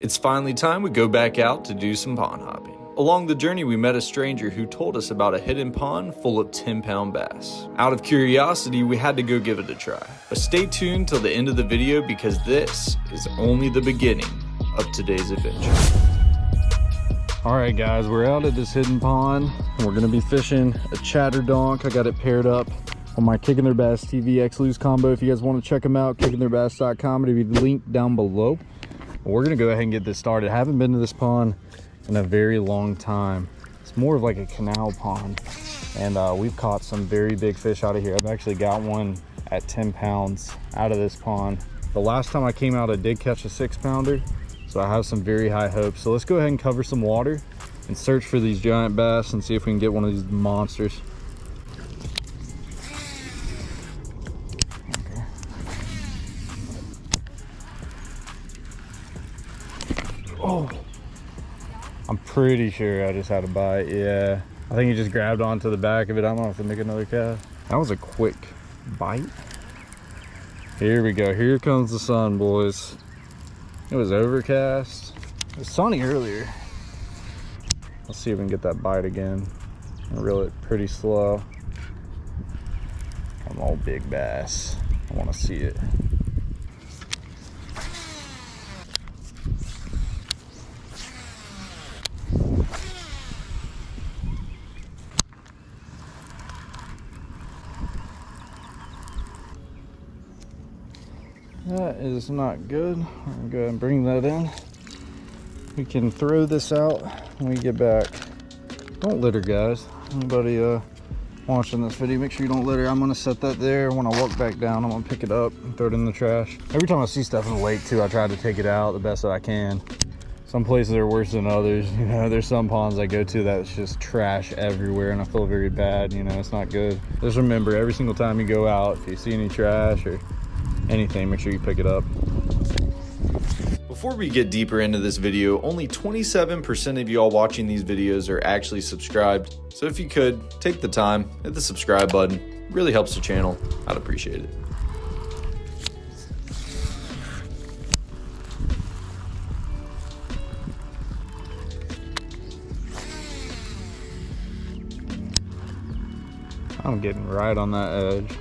It's finally time we go back out to do some pond hopping. Along the journey, we met a stranger who told us about a hidden pond full of 10-pound bass. Out of curiosity, we had to go give it a try. But stay tuned till the end of the video because this is only the beginning of today's adventure. All right, guys, we're out at this hidden pond and we're gonna be fishing a chatterdonk. I got it paired up on my Kicking Their Bass TV X Loose combo. If you guys want to check them out, kickingtheirbass.com. It'll be linked down below. We're gonna go ahead and get this started. I haven't been to this pond in a very long time. It's more of like a canal pond, and we've caught some very big fish out of here. I've actually got one at 10 pounds out of this pond. The last time I came out, I did catch a 6-pounder, so I have some very high hopes. So let's go ahead and cover some water and search for these giant bass and see if we can get one of these monsters. Oh, I'm pretty sure I just had a bite. Yeah, I think he just grabbed onto the back of it. I'm gonna have to make another cast. That was a quick bite. Here we go. Here comes the sun, boys. It was overcast. It was sunny earlier. Let's see if we can get that bite again. I'll reel it pretty slow. Come on, big bass. I want to see it. That is not good. I'm gonna go ahead and bring that in. We can throw this out when we get back. Don't litter, guys. Anybody watching this video, make sure you don't litter. I'm gonna set that there. When I walk back down, I'm gonna pick it up and throw it in the trash. Every time I see stuff in the lake too, I try to take it out the best that I can. Some places are worse than others. You know, there's some ponds I go to that's just trash everywhere and I feel very bad. You know, it's not good. Just remember, every single time you go out, if you see any trash or anything, make sure you pick it up. Before we get deeper into this video, only 27% of y'all watching these videos are actually subscribed. So if you could, take the time, hit the subscribe button. It really helps the channel. I'd appreciate it. I'm getting right on that edge.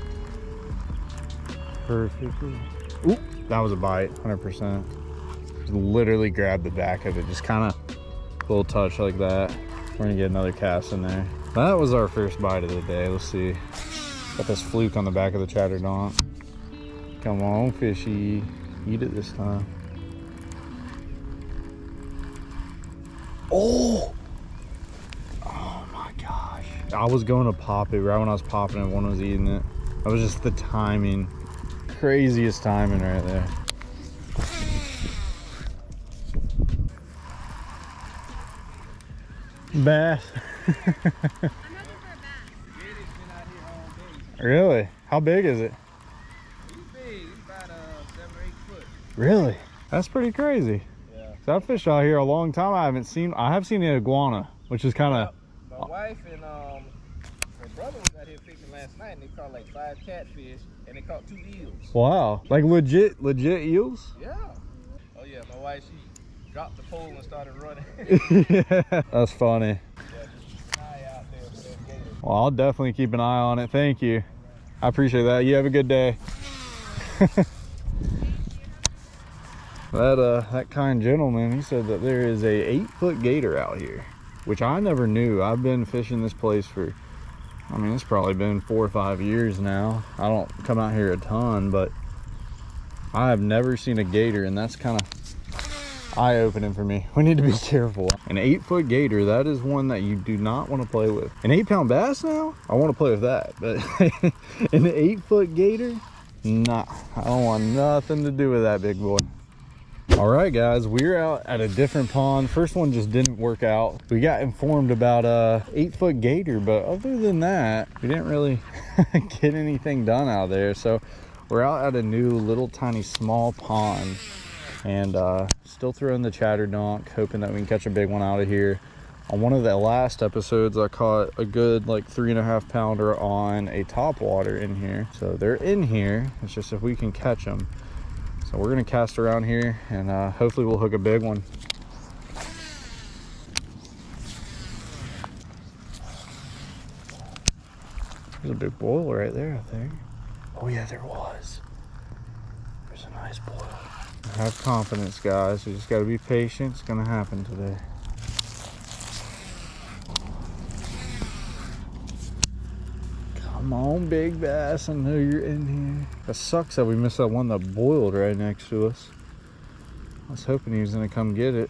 Perfectly. Oop, that was a bite, 100%. Just literally grabbed the back of it, just kind of a little touch like that. We're gonna get another cast in there. That was our first bite of the day. Let's see. Got this fluke on the back of the chatterdonk. Come on, fishy. Eat it this time. Oh! Oh my gosh. I was going to pop it right when I was popping it, one was eating it. That was just the timing. Craziest timing right there. Bass. Really? How big is it? He's big. He's about 7 or 8 foot. Really? That's pretty crazy. Yeah. So I've fished out here a long time. I have seen the iguana, which is kind of. My wife and her brother was out here fishing last night, and they caught like 5 catfish, and they caught 2 eels. Wow, like legit eels. Yeah. Oh yeah, my wife, she dropped the pole and started running. Yeah, that's funny. Yeah, keep an eye out there for that gator. Well, I'll definitely keep an eye on it. Thank you. I appreciate that. You have a good day. That kind gentleman, he said that there is a 8-foot gator out here, which I never knew. I've been fishing this place for, I mean, it's probably been 4 or 5 years now. I don't come out here a ton, but I have never seen a gator, and that's kind of eye-opening for me. We need to be careful. An 8-foot gator, that is one that you do not want to play with. An 8-pound bass now, I want to play with that, but an 8-foot gator, nah, I don't want nothing to do with that big boy. All right, guys, we're out at a different pond. First one just didn't work out. We got informed about a 8-foot gator, but other than that, we didn't really get anything done out there. So we're out at a new little tiny small pond and still throwing the chatterdonk, hoping that we can catch a big one out of here. On one of the last episodes, I caught a good like 3.5 pounder on a topwater in here. So they're in here. It's just if we can catch them. So we're gonna cast around here and hopefully we'll hook a big one. There's a big boil right there, I think. Oh yeah, there was. There's a nice boil. Have confidence, guys. You just gotta be patient. It's gonna happen today. Come on, big bass. I know you're in here. That sucks that we missed that one that boiled right next to us. I was hoping he was gonna come get it.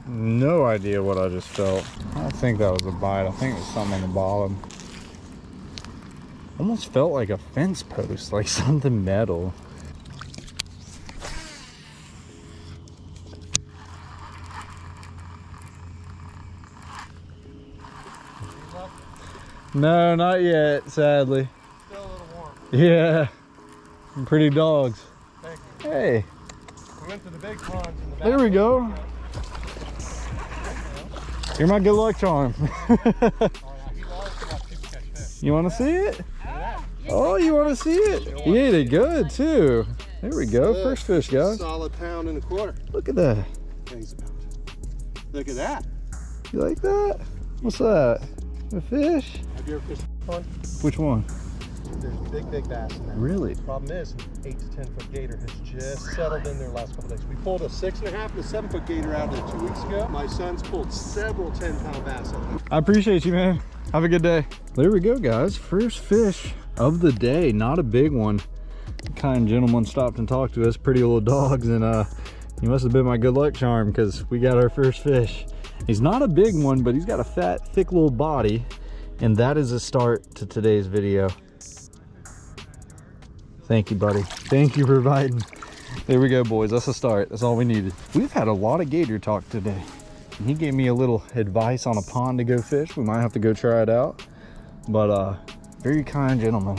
No idea what I just felt. I don't think that was a bite. I think it was something on the bottom. Almost felt like a fence post, like something metal. No, not yet, sadly. Still a little warm. Yeah. Pretty dogs. Thank you. Hey. We went to the big ponds in the back. There we go. You're my good luck charm. You want to see it? Oh, you want to see it? He ate it good too. There we go. First fish, guys. Solid £1.25. Look at that. Thanks about it. Look at that. You like that? What's that? A fish? Have you ever fished one? Which one? There's big bass in there. Really? The problem is, an 8 to 10 foot gator has just settled in there the last couple days. We pulled a 6.5 and a 7 foot gator out of there 2 weeks ago. My son's pulled several 10-pound bass out of there. I appreciate you, man. Have a good day. There we go, guys. First fish of the day. Not a big one. The kind gentleman stopped and talked to us. Pretty little dogs, and he must have been my good luck charm because we got our first fish. He's not a big one, but he's got a fat, thick little body, and that is a start to today's video. Thank you, buddy. Thank you for biting. There we go, boys. That's a start. That's all we needed. We've had a lot of gator talk today. And he gave me a little advice on a pond to go fish. We might have to go try it out. But very kind gentleman.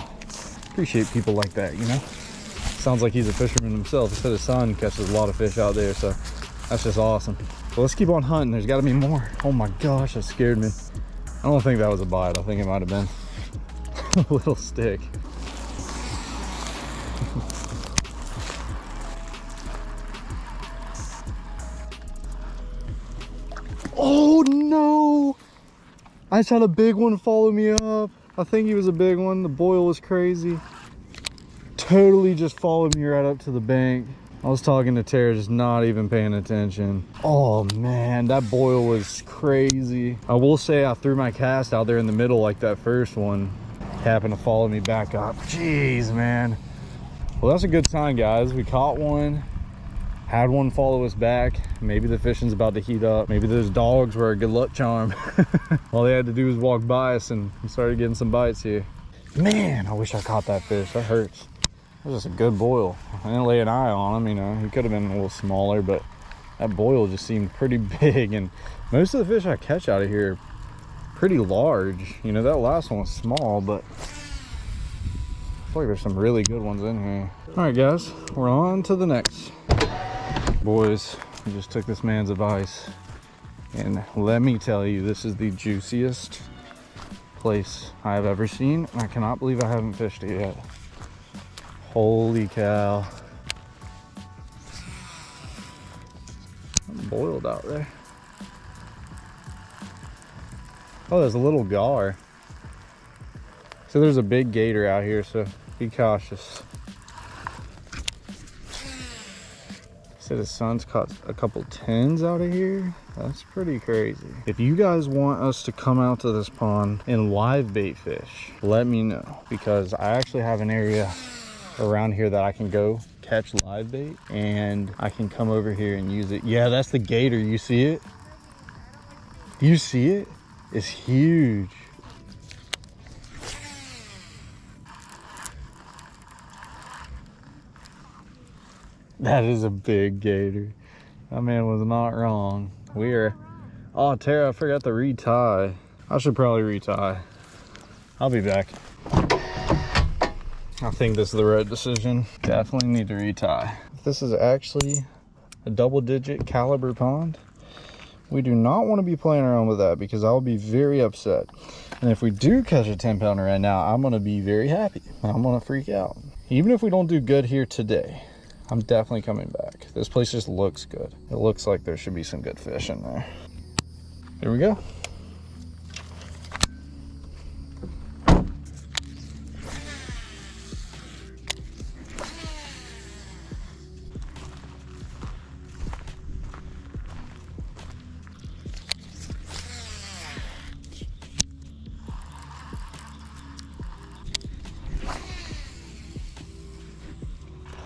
Appreciate people like that, you know? Sounds like he's a fisherman himself. He said his son catches a lot of fish out there, so that's just awesome. Well, let's keep on hunting. There's got to be more. Oh my gosh, that scared me. I don't think that was a bite. I think it might have been a little stick. Oh no! I just had a big one follow me up. I think he was a big one. The boil was crazy. Totally just followed me right up to the bank. I was talking to Tara, just not even paying attention. Oh man, that boil was crazy. I will say I threw my cast out there in the middle like that first one. Happened to follow me back up. Jeez, man. Well, that's a good sign, guys. We caught one. Had one follow us back. Maybe the fishing's about to heat up. Maybe those dogs were a good luck charm. All they had to do was walk by us and we started getting some bites here. Man, I wish I caught that fish. That hurts. That was just a good boil. I didn't lay an eye on him, you know. He could have been a little smaller, but that boil just seemed pretty big. And most of the fish I catch out of here are pretty large. You know, that last one was small, but I feel like there's some really good ones in here. All right, guys, we're on to the next. Boys, we just took this man's advice, and let me tell you, this is the juiciest place I have ever seen, and I cannot believe I haven't fished it yet. Holy cow. I'm boiled out there. Oh, there's a little gar. So there's a big gator out here, so be cautious. Said his son's caught a couple 10s out of here. That's pretty crazy. If you guys want us to come out to this pond and live bait fish, let me know, because I actually have an area around here that I can go catch live bait, and I can come over here and use it. Yeah, that's the gator. You see it? You see it? It's huge. That is a big gator. That man was not wrong. We are... Oh, Tara, I forgot to retie. I should probably retie. I'll be back. I think this is the right decision. Definitely need to retie. This is actually a double-digit caliber pond. We do not want to be playing around with that because I'll be very upset. And if we do catch a 10 pounder right now, I'm going to be very happy. I'm going to freak out. Even if we don't do good here today, I'm definitely coming back. This place just looks good. It looks like there should be some good fish in there. There we go.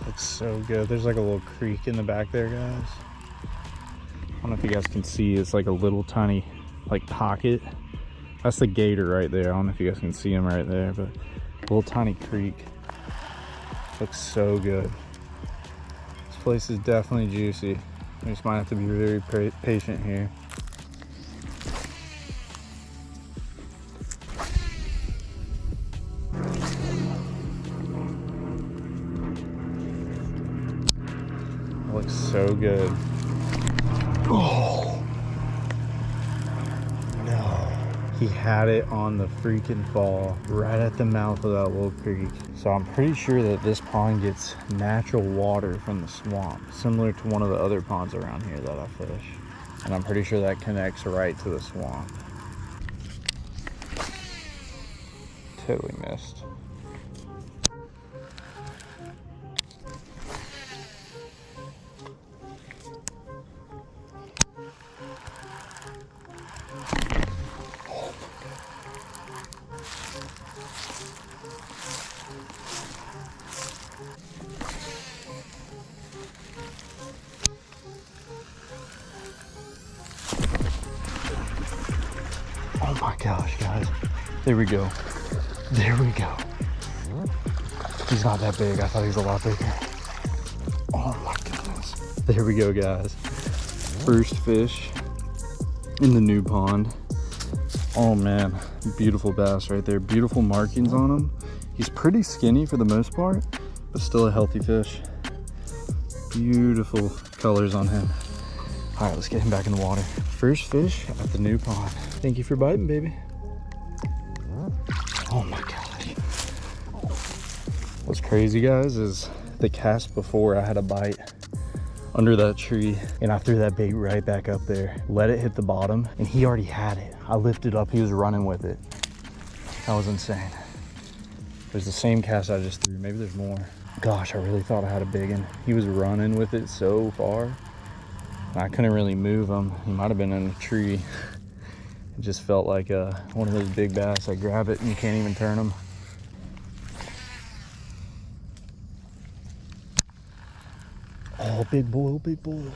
Looks so good. There's like a little creek in the back there, guys. I don't know if you guys can see, it's like a little tiny like pocket. That's the gator right there. I don't know if you guys can see him right there, but a little tiny creek. Looks so good. This place is definitely juicy. We just might have to be very patient here. Looks so good. Oh no, he had it on the freaking fall right at the mouth of that little creek. So I'm pretty sure that this pond gets natural water from the swamp, similar to one of the other ponds around here that I fish, and I'm pretty sure that connects right to the swamp. Totally missed. Oh my gosh, guys. There we go. There we go. He's not that big. I thought he was a lot bigger. Oh my goodness. There we go, guys. First fish in the new pond. Oh man, beautiful bass right there. Beautiful markings on him. He's pretty skinny for the most part, but still a healthy fish. Beautiful colors on him. All right, let's get him back in the water. First fish at the new pond. Thank you for biting, baby. Oh my gosh. What's crazy, guys, is the cast before I had a bite under that tree and I threw that bait right back up there, let it hit the bottom, and he already had it. I lifted up, he was running with it. That was insane. There's the same cast I just threw. Maybe there's more. Gosh, I really thought I had a big one. He was running with it so far. I couldn't really move him. He might have been in a tree. It just felt like one of those big bass. I grab it and you can't even turn them. Oh, big boil, big boil.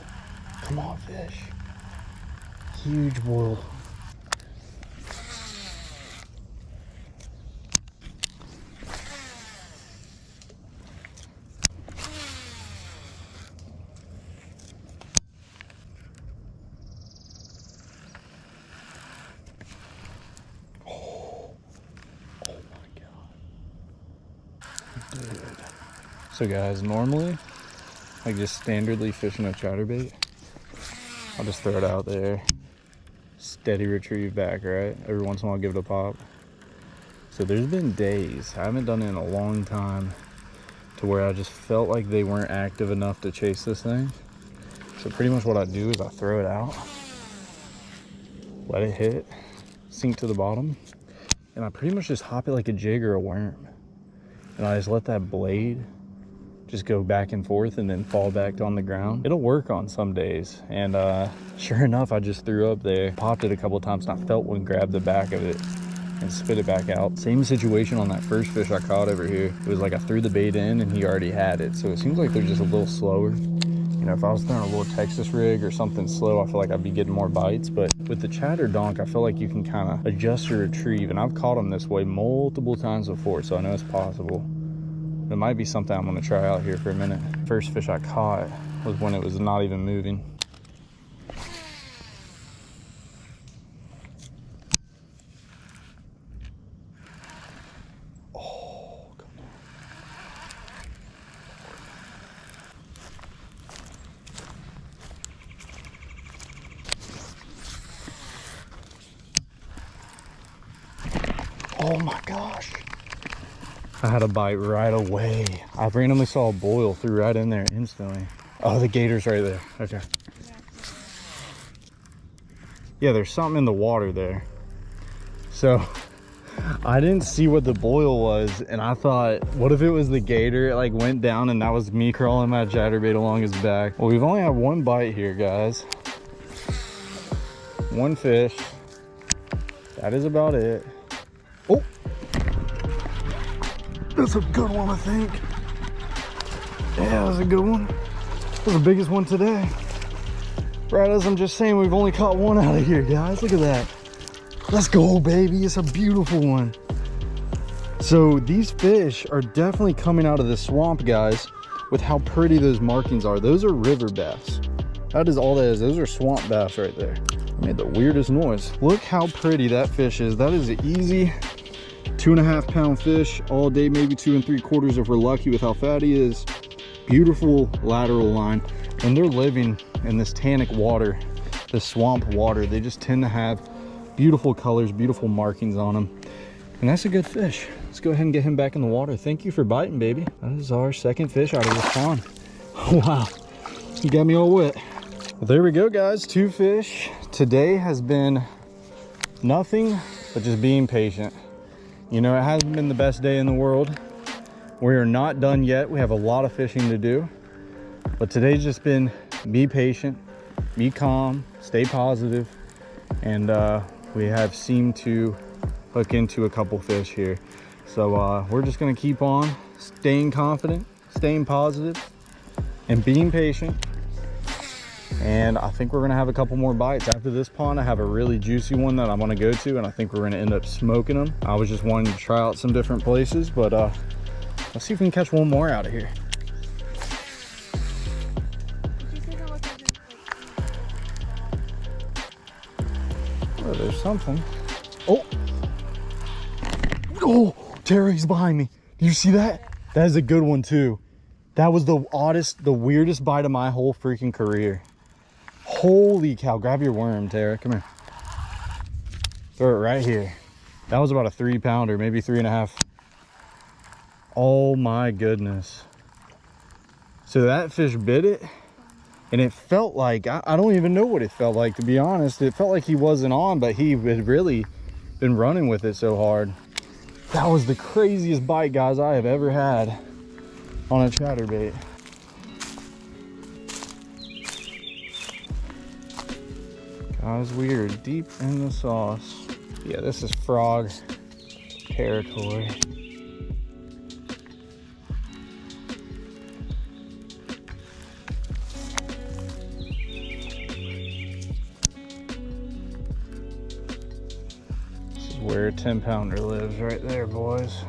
Come on, fish. Huge boil. So guys, normally like just standardly fishing a chatterbait, I'll just throw it out there, steady retrieve back, right? Every once in a while give it a pop. So there's been days, I haven't done it in a long time, to where I just felt like they weren't active enough to chase this thing. So pretty much what I do is I throw it out, let it hit, sink to the bottom, and I pretty much just hop it like a jig or a worm. And I just let that blade just go back and forth and then fall back on the ground. It'll work on some days. And sure enough, I just threw up there, popped it a couple of times, and I felt one grab the back of it and spit it back out. Same situation on that first fish I caught over here. It was like I threw the bait in and he already had it. So it seems like they're just a little slower. You know, if I was throwing a little Texas rig or something slow, I feel like I'd be getting more bites. But with the chatter donk, I feel like you can kind of adjust your retrieve. And I've caught them this way multiple times before, so I know it's possible. It might be something I'm gonna try out here for a minute. First fish I caught was when it was not even moving. Oh, come on. Oh my gosh. I had a bite right away. I randomly saw a boil through right in there instantly. Oh, the gator's right there. Okay. Yeah, there's something in the water there. So I didn't see what the boil was, and I thought, what if it was the gator? It like went down and that was me crawling my chatterbait along his back. Well, we've only had one bite here, guys. One fish. That is about it. Oh, that's a good one, I think. Yeah, that's a good one. That's the biggest one today. Right as I'm just saying, we've only caught one out of here, guys. Look at that. Let's go, baby. It's a beautiful one. So these fish are definitely coming out of the swamp, guys, with how pretty those markings are. Those are river bass. That is all that is. Those are swamp bass right there. I made the weirdest noise. Look how pretty that fish is. That is an easy 2.5 pound fish all day, maybe 2 3/4 if we're lucky with how fat he is. Beautiful lateral line. When they're living in this tannic water, this swamp water, they just tend to have beautiful colors, beautiful markings on them. And that's a good fish. Let's go ahead and get him back in the water. Thank you for biting, baby. That is our second fish out of this pond. Wow, you got me all wet. Well, there we go, guys. 2 fish. Today has been nothing but just being patient. You know, it hasn't been the best day in the world. We are not done yet. We have a lot of fishing to do. But today's just been be patient, be calm, stay positive, and we have seemed to hook into a couple fish here. So we're just gonna keep on staying confident, staying positive, and being patient. And I think we're gonna have a couple more bites. After this pond, I have a really juicy one that I wanna go to, and I think we're gonna end up smoking them. I was just wanting to try out some different places, but let's see if we can catch one more out of here. Oh, there's something. Oh, oh, Terry's behind me. Do you see that? That is a good one too. That was the oddest, the weirdest bite of my whole freaking career. Holy cow. Grab your worm, Tara. Come here. Throw it right here. That was about a 3 pounder, maybe 3.5. Oh my goodness. So that fish bit it, and it felt like, I don't even know what it felt like, to be honest. It felt like he wasn't on, but he had really been running with it so hard. That was the craziest bite, guys, I have ever had on a chatterbait. Guys, we are deep in the sauce. Yeah, this is frog territory. This is where a 10 pounder lives, right there, boys.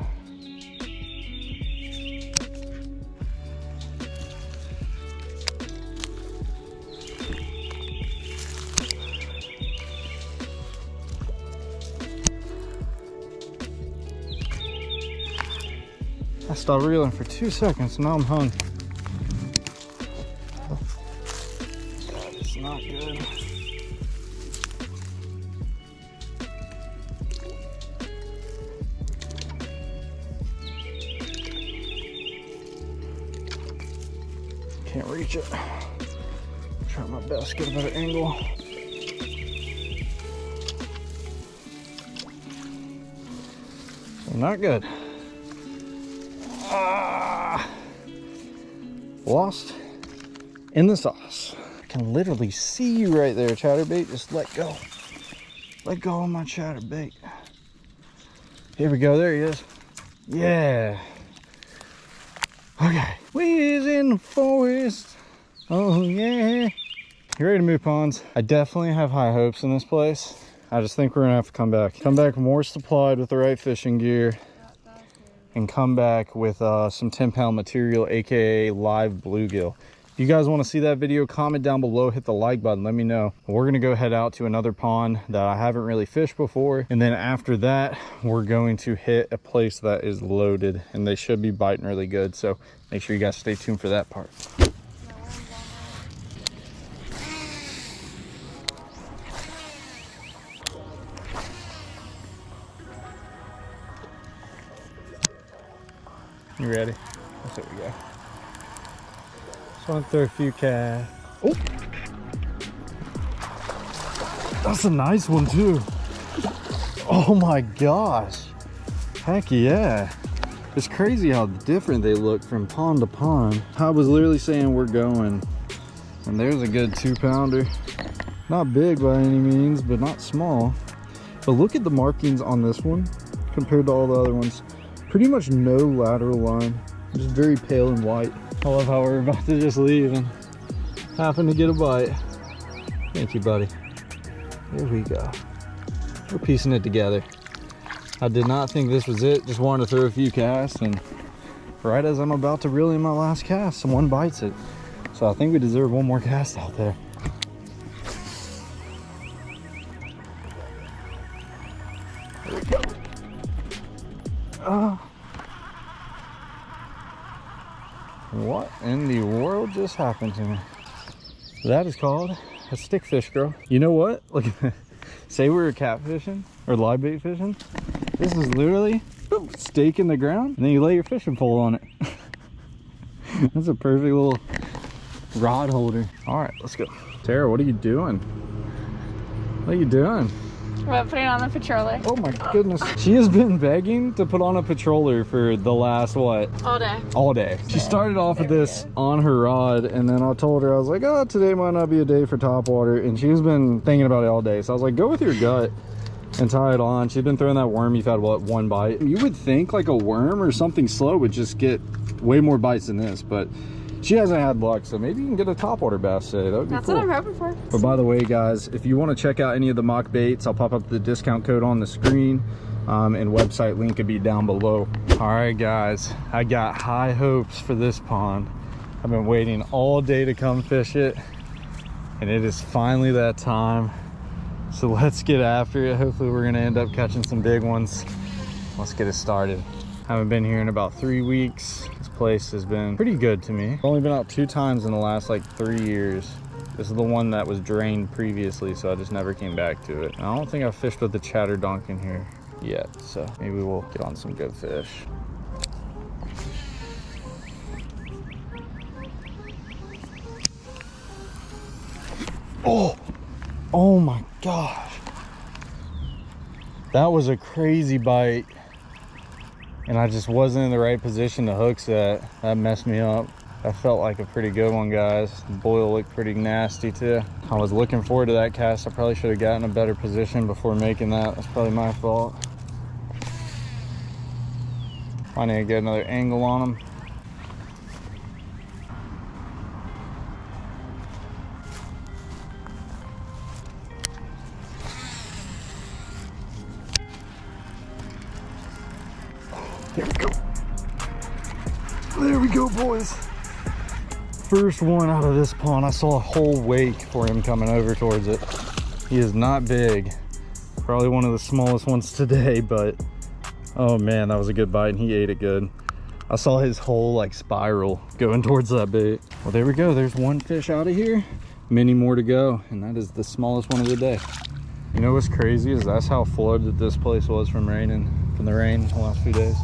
I stopped reeling for 2 seconds, now I'm hung. That is not good. Can't reach it. Try my best, get a better angle. Not good. Lost in the sauce. I can literally see you right there, chatterbait. Just let go. Let go of my chatterbait. Here we go. There he is. Yeah. Okay. We's in the forest. Oh, yeah. You ready to move ponds? I definitely have high hopes in this place. I just think we're going to have to come back. Come back more supplied with the right fishing gear. And come back with some 10 pound material, aka live bluegill. If you guys want to see that video, comment down below, hit the like button, let me know. We're going to go head out to another pond that I haven't really fished before, and then after that we're going to hit a place that is loaded, and they should be biting really good, so make sure you guys stay tuned for that part. You ready? Let's see what we got. Just want to throw a few casts. Oh! That's a nice one too. Oh my gosh. Heck yeah. It's crazy how different they look from pond to pond. I was literally saying we're going, and there's a good 2-pounder. Not big by any means, but not small. But look at the markings on this one compared to all the other ones. Pretty much no lateral line, just very pale and white. I love how we're about to just leave and happen to get a bite. Thank you, buddy. Here we go. We're piecing it together. I did not think this was it. Just wanted to throw a few casts, and right as I'm about to reel in my last cast, someone bites it. So I think we deserve one more cast out there. There we go. What in the world just happened to me? That is called a stick fish, girl. You know what? Look at that. Say we were catfishing or live bait fishing. This is literally stake in the ground, and then you lay your fishing pole on it. That's a perfect little rod holder. All right, let's go. Tara, what are you doing? What are you doing? We're putting on the patroller. Oh my goodness. She has been begging to put on a patroller for the last, what? All day. All day. She started off with this on her rod, and then I told her, I was like, oh, today might not be a day for topwater. And she's been thinking about it all day. So I was like, go with your gut and tie it on. She's been throwing that worm. You've had, what, 1 bite? You would think like a worm or something slow would just get way more bites than this, but she hasn't had luck, so maybe you can get a topwater bass today. That would be That's cool. what I'm hoping for. But by the way, guys, if you want to check out any of the mock baits, I'll pop up the discount code on the screen, and website link could be down below. All right, guys, I got high hopes for this pond. I've been waiting all day to come fish it, and it is finally that time. So let's get after it. Hopefully we're gonna end up catching some big ones. Let's get it started. Haven't been here in about 3 weeks. This place has been pretty good to me. I've only been out 2 times in the last like 3 years. This is the one that was drained previously, so I just never came back to it. And I don't think I've fished with the chatter donk in here yet, so maybe we'll get on some good fish. Oh my gosh. That was a crazy bite. And I just wasn't in the right position to hook that. That messed me up. That felt like a pretty good one, guys. The boil looked pretty nasty too. I was looking forward to that cast. I probably should have gotten a better position before making that. That's probably my fault. I need to get another angle on them. Here we go. There we go, boys. First one out of this pond. I saw a whole wake for him coming over towards it. He is not big. Probably one of the smallest ones today, but oh man, that was a good bite, and he ate it good. I saw his whole like spiral going towards that bait. Well, there we go. There's one fish out of here. Many more to go, and that is the smallest one of the day. You know what's crazy is that's how flooded this place was from the rain the last few days.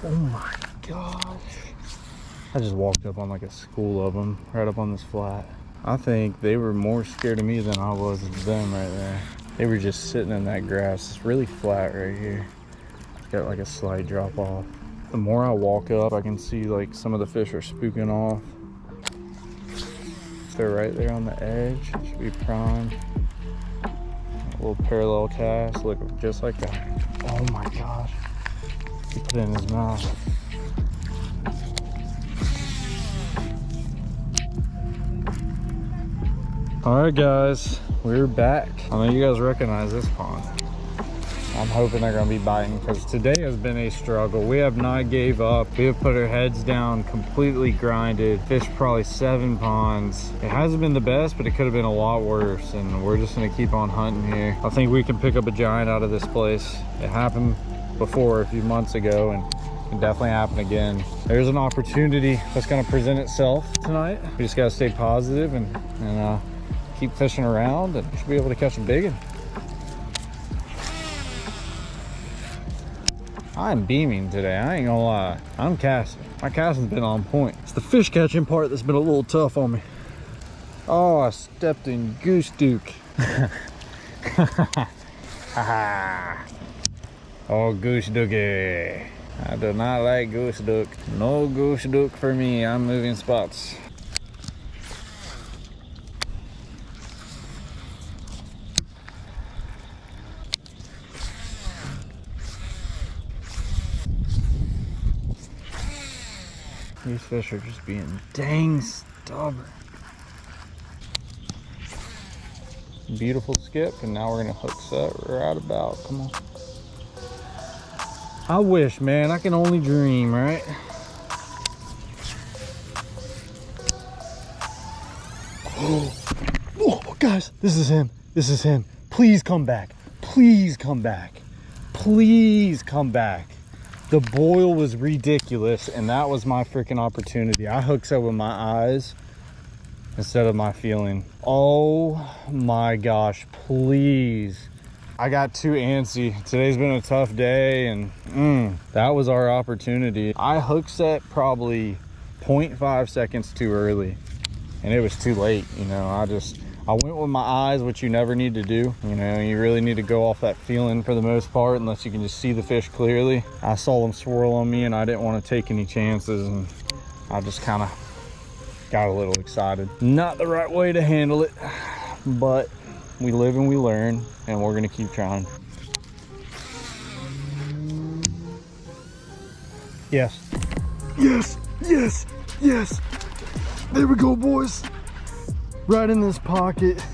Oh my gosh. I just walked up on like a school of them right up on this flat. I think they were more scared of me than I was of them right there. They were just sitting in that grass. It's really flat right here. It's got like a slight drop off. The more I walk up, I can see like some of the fish are spooking off. They're right there on the edge. It should be prime. A little parallel cast, look just like that. Oh my gosh. He put it in his mouth. All right, guys, we're back. I know you guys recognize this pond. I'm hoping they're gonna be biting because today has been a struggle. We have not gave up. We have put our heads down, completely grinded, fished probably 7 ponds. It hasn't been the best, but it could have been a lot worse, and we're just gonna keep on hunting here. I think we can pick up a giant out of this place. It happened before a few months ago, and it can definitely happen again. There's an opportunity that's gonna present itself tonight. We just gotta stay positive and keep fishing around and should be able to catch a big one. I'm beaming today, I ain't gonna lie. I'm casting. My casting's been on point. It's the fish catching part that's been a little tough on me. Oh, I stepped in goose duke. Oh, goose dookie. I do not like goose duck. No goose duck for me. I'm moving spots. These fish are just being dang stubborn. Beautiful skip, and now we're gonna hook set right about. Come on. I wish, man, I can only dream, right? Oh, guys, this is him. This is him. Please come back. Please come back. Please come back. The boil was ridiculous, and that was my freaking opportunity. I hooked up with my eyes instead of my feeling. Oh my gosh, please. I got too antsy. Today's been a tough day, and that was our opportunity. I hook set probably 0.5 seconds too early, and it was too late. You know, I went with my eyes, which you never need to do. You know, you really need to go off that feeling for the most part, unless you can just see the fish clearly. I saw them swirl on me, and I didn't want to take any chances, and I just kind of got a little excited. Not the right way to handle it, but we live and we learn, and we're gonna keep trying. Yes. Yes, yes, yes. There we go, boys. Right in this pocket.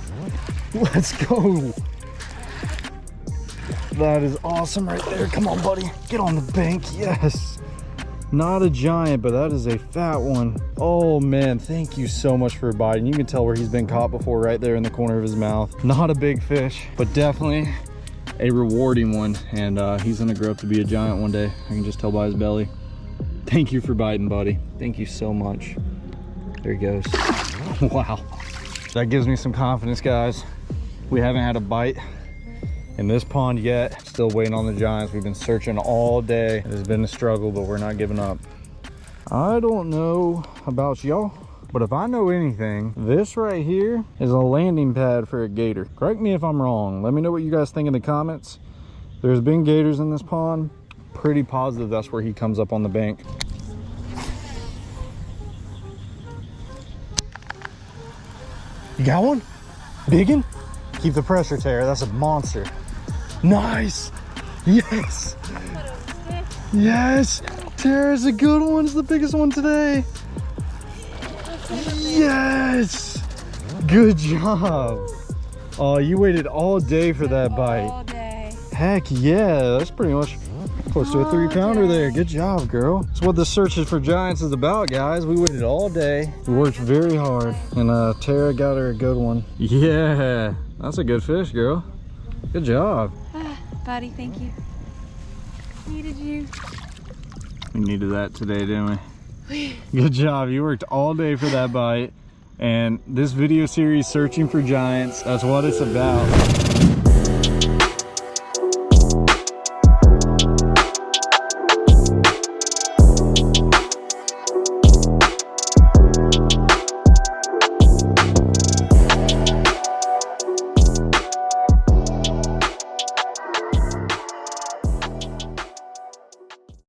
Let's go. That is awesome right there. Come on, buddy. Get on the bank. Yes. Not a giant, but that is a fat one. Oh man, thank you so much for biting. You can tell where he's been caught before, right there in the corner of his mouth. Not a big fish, but definitely a rewarding one. And he's gonna grow up to be a giant one day. I can just tell by his belly. Thank you for biting, buddy. Thank you so much. There he goes. Wow. That gives me some confidence, guys. We haven't had a bite in this pond yet. Still waiting on the giants. We've been searching all day. It has been a struggle, but we're not giving up. I don't know about y'all, but if I know anything, this right here is a landing pad for a gator. Correct me if I'm wrong. Let me know what you guys think in the comments. There's been gators in this pond. Pretty positive that's where he comes up on the bank. You got one? Biggin? Keep the pressure, Tara. That's a monster. Nice. Yes. Yes. Tara's a good one. It's the biggest one today. Yes. Good job. Oh, you waited all day for that bite. All day. Heck yeah. That's pretty much close to a 3-pounder there. Good job, girl. That's what the Searching for Giants is about, guys. We waited all day. We worked very hard, and Tara got her a good one. Yeah, that's a good fish, girl. Good job. Buddy, thank you. Needed you. We needed that today, didn't we? Good job. You worked all day for that bite. And this video series, Searching for Giants, that's what it's about.